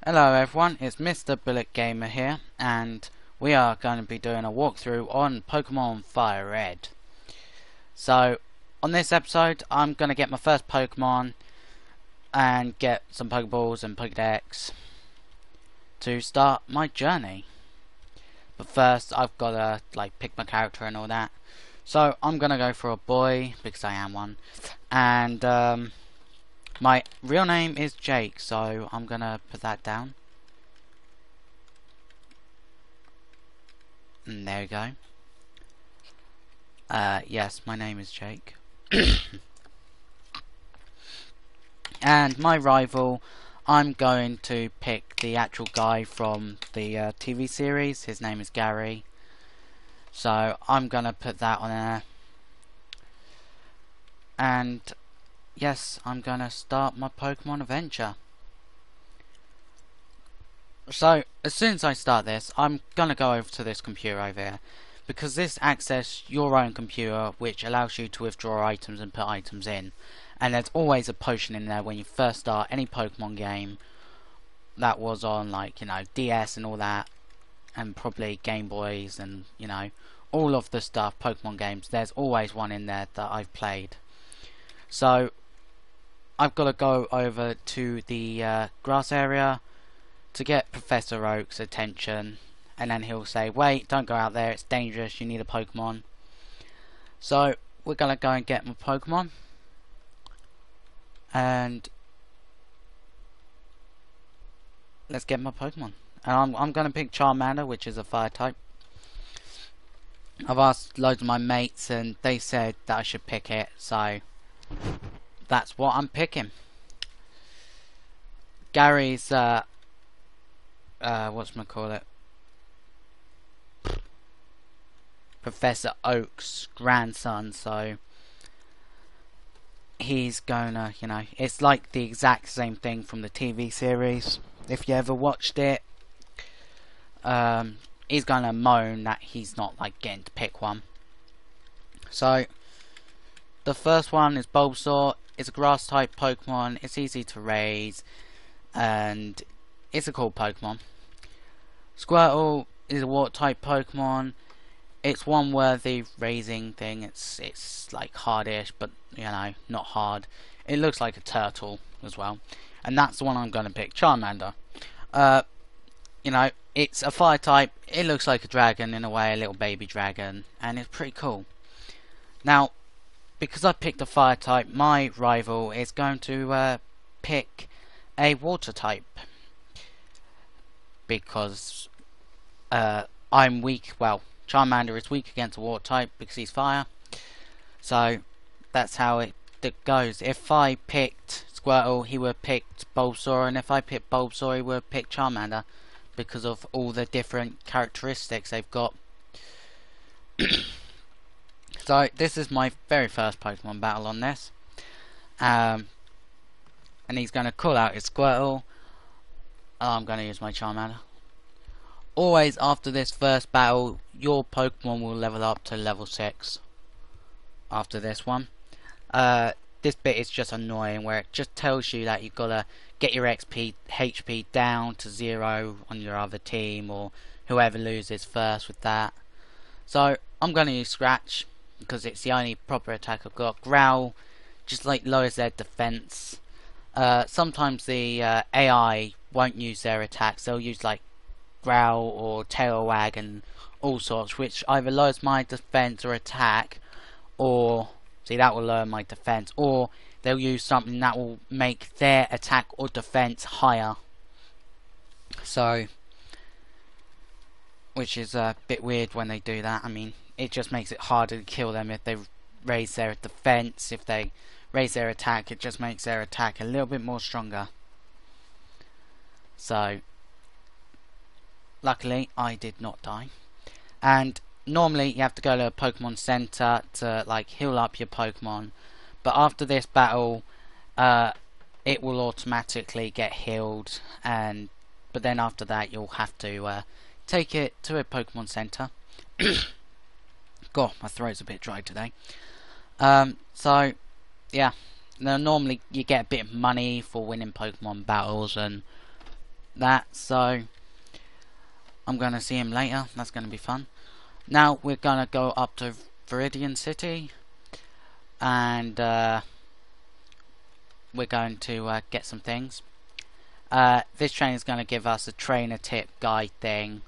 Hello everyone, it's Mr. Bullet Gamer here, and we are going to be doing a walkthrough on Pokemon firered. So, on this episode, I'm going to get my first Pokemon and get some Pokeballs and Pokedex to start my journey. But first, I've got to pick my character and all that. So, I'm going to go for a boy because I am one, and my real name is Jake, so I'm going to put that down. And there we go. Yes, my name is Jake. And my rival, I'm going to pick the actual guy from the TV series. His name is Gary. So I'm going to put that on there. And yes, I'm going to start my Pokemon adventure. So, as soon as I start this, I'm going to go over to this computer over here. Because this accesses your own computer, which allows you to withdraw items and put items in. And there's always a potion in there when you first start any Pokemon game. That was on, DS and all that. And probably Game Boys and, all of the stuff, Pokemon games. There's always one in there that I've played. So, I've got to go over to the grass area to get Professor Oak's attention, and then he'll say, wait, don't go out there, it's dangerous, you need a Pokemon. So we're gonna go and get my Pokemon, and let's get my Pokemon. And I'm gonna pick Charmander, which is a fire type. I've asked loads of my mates and they said that I should pick it, so that's what I'm picking. Gary's whatchamacallit, Professor Oak's grandson, so he's gonna, it's like the exact same thing from the TV series. If you ever watched it, he's gonna moan that he's not getting to pick one. So the first one is Bulbasaur. It's a grass type Pokemon, it's easy to raise, and it's a cool Pokemon. Squirtle is a water type Pokemon. It's one worthy raising thing. It's like hardish, but not hard. It looks like a turtle as well. And that's the one I'm gonna pick, Charmander. It's a fire type, it looks like a dragon in a way, a little baby dragon, and it's pretty cool. Now, because I picked a fire type, my rival is going to pick a water type. Because I'm weak, well, Charmander is weak against a water type because he's fire. So that's how it goes. If I picked Squirtle, he would have picked Bulbasaur, and if I picked Bulbasaur, he would have picked Charmander because of all the different characteristics they've got. So this is my very first Pokemon battle on this. And he's going to call out his Squirtle. I'm going to use my Charmander. Always after this first battle, your Pokemon will level up to level 6. After this one. This bit is just annoying, where it just tells you that you've got to get your HP down to 0 on your other team, or whoever loses first with that. So I'm going to use Scratch, because it's the only proper attack I've got. Growl just lowers their defense. Sometimes the AI won't use their attacks. They'll use Growl or Tail Wag and all sorts, which either lowers my defense or attack, or that will lower my defense, or they'll use something that will make their attack or defense higher. So, which is a bit weird when they do that. I mean, it just makes it harder to kill them if they raise their defense. If they raise their attack, it just makes their attack a little bit more stronger. So luckily I did not die. And normally you have to go to a Pokemon Center to heal up your Pokemon, but after this battle it will automatically get healed, but then after that you'll have to take it to a Pokemon Center. God, my throat's a bit dry today. So yeah, now normally you get a bit of money for winning Pokemon battles, and that, so I'm gonna see him later. That's gonna be fun. Now we're gonna go up to Viridian City, and we're going to get some things. This train is going to give us a trainer tip guide thing,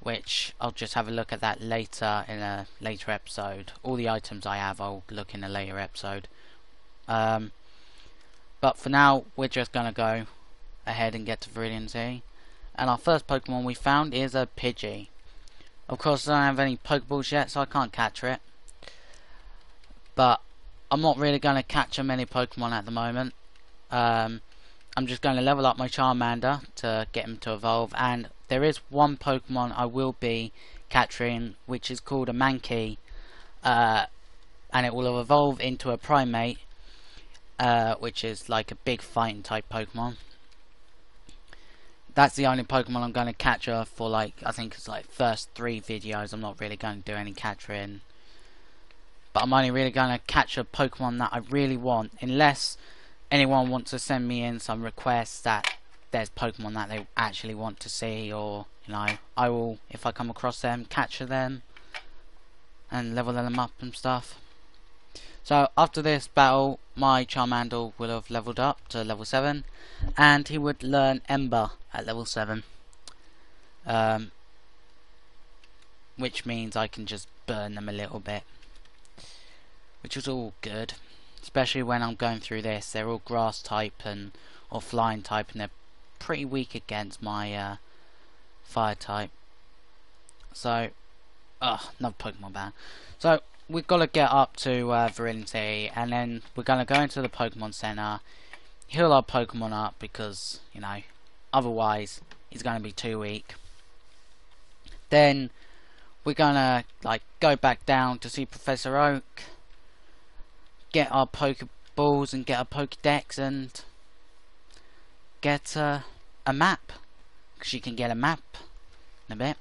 which I'll just have a look at that later in a later episode. All the items I have I'll look in a later episode. But for now we're just going to go ahead and get to Viridian City. And our first Pokemon we found is a Pidgey. Of course I don't have any Pokeballs yet, so I can't capture it. But I'm not really going to capture many Pokemon at the moment. I'm just going to level up my Charmander to get him to evolve, and there is one Pokemon I will be capturing, which is called a Mankey, and it will evolve into a Primate, which is like a big fighting type Pokemon. That's the only Pokemon I'm going to capture for, like, I think it's like first 3 videos. I'm not really going to do any capturing. But I'm only really going to capture Pokemon that I really want, unless anyone wants to send me in some requests that there's Pokemon that they actually want to see, or, you know, I will, if I come across them, capture them and level them up and stuff. So after this battle, my Charmander will have leveled up to level 7, and he would learn Ember at level 7, which means I can just burn them a little bit, which is all good, especially when I'm going through this. They're all grass type and or flying type, and they're pretty weak against my fire type. So, another Pokemon ban. So we've got to get up to Viridian City, and then we're going to go into the Pokemon Center, heal our Pokemon up, because, you know, otherwise he's going to be too weak. Then we're going to, like, go back down to see Professor Oak, get our Pokeballs and get our Pokedex, and get a map, because you can get a map in a bit.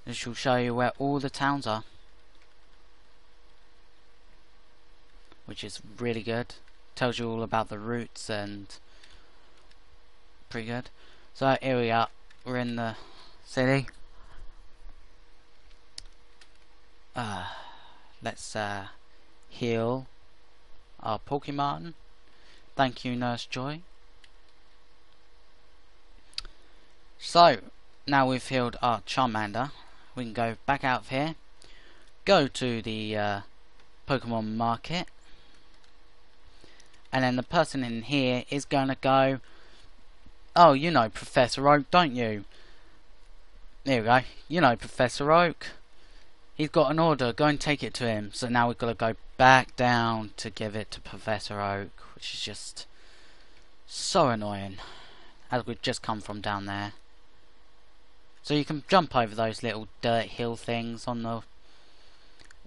This will show you where all the towns are, which is really good. Tells you all about the routes, and pretty good. So here we are, we're in the city. Let's heal our Pokemon. Thank you, Nurse Joy. So now we've healed our Charmander, we can go back out of here, go to the Pokemon Market, and then the person in here is gonna go, oh, you know Professor Oak, don't you? There we go, you know Professor Oak. He's got an order, go and take it to him. So now we've got to go back down to give it to Professor Oak, which is just so annoying, as we've just come from down there. So you can jump over those little dirt hill things on the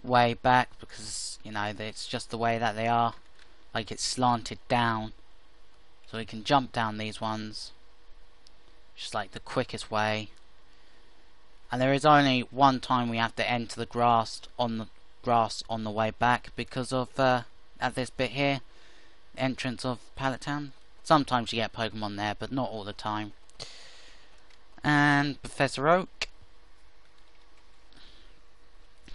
way back, because, you know, it's just the way that they are. Like, it's slanted down, so we can jump down these ones, just like the quickest way. And there is only one time we have to enter the grass on the way back, because of at this bit here, entrance of Pallet Town. Sometimes you get Pokemon there, but not all the time. And Professor Oak,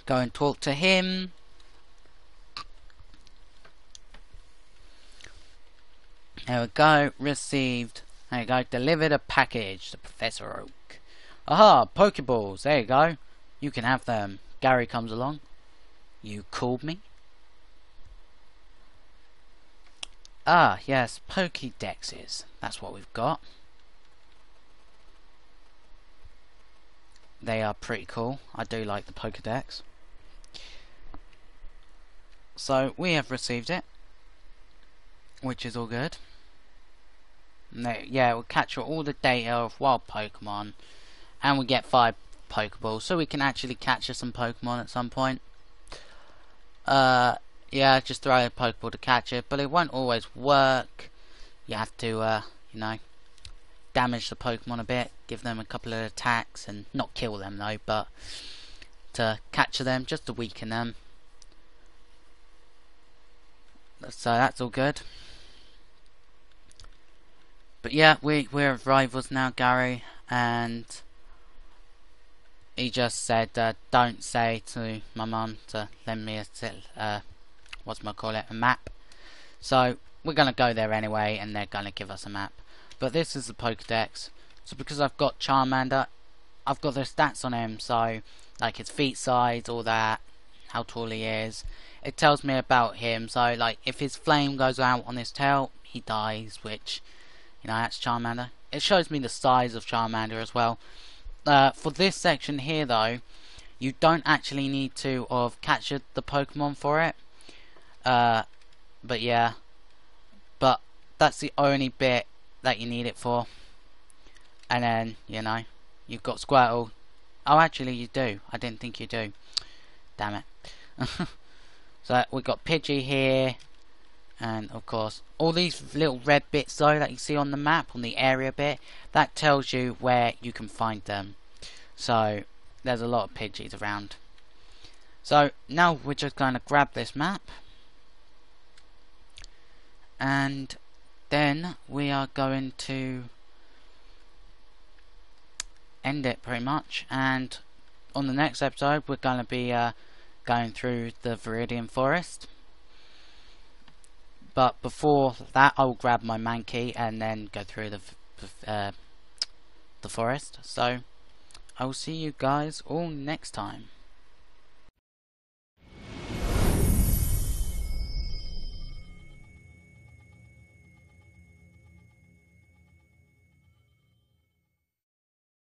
go and talk to him. There we go, received. There you go, delivered a package to Professor Oak. Aha, Pokeballs, there you go. You can have them. Gary comes along. You called me? Ah, yes, Pokedexes. That's what we've got. They are pretty cool. I do like the Pokedex. So, we have received it, which is all good. Yeah, we'll capture all the data of wild Pokemon, and we get 5 Pokeballs, so we can actually capture some Pokemon at some point. Yeah, just throw a Pokeball to catch it, but it won't always work. You have to, you know, damage the Pokemon a bit, give them a couple of attacks, and not kill them though, but to capture them, just to weaken them. So that's all good. But yeah, we're rivals now, Gary, and he just said don't say to my mum to lend me a a map. So we're gonna go there anyway, and they're gonna give us a map. But this is the Pokedex. So because I've got Charmander, I've got the stats on him. So like his feet size, all that, how tall he is. It tells me about him. So like if his flame goes out on his tail, he dies. Which, you know, that's Charmander. It shows me the size of Charmander as well. For this section here though, you don't actually need to have captured the Pokemon for it. But yeah, but that's the only bit that you need it for. And then, you know, you've got Squirtle. Oh, actually you do. I didn't think you do. Damn it. So we've got Pidgey here. And of course, all these little red bits though that you see on the map, on the area bit, that tells you where you can find them. So there's a lot of Pidgeys around. So now we're just going to grab this map. And then we are going to end it pretty much. And on the next episode we're going to be going through the Viridian Forest. But before that, I'll grab my Mankey and then go through the forest. So I will see you guys all next time.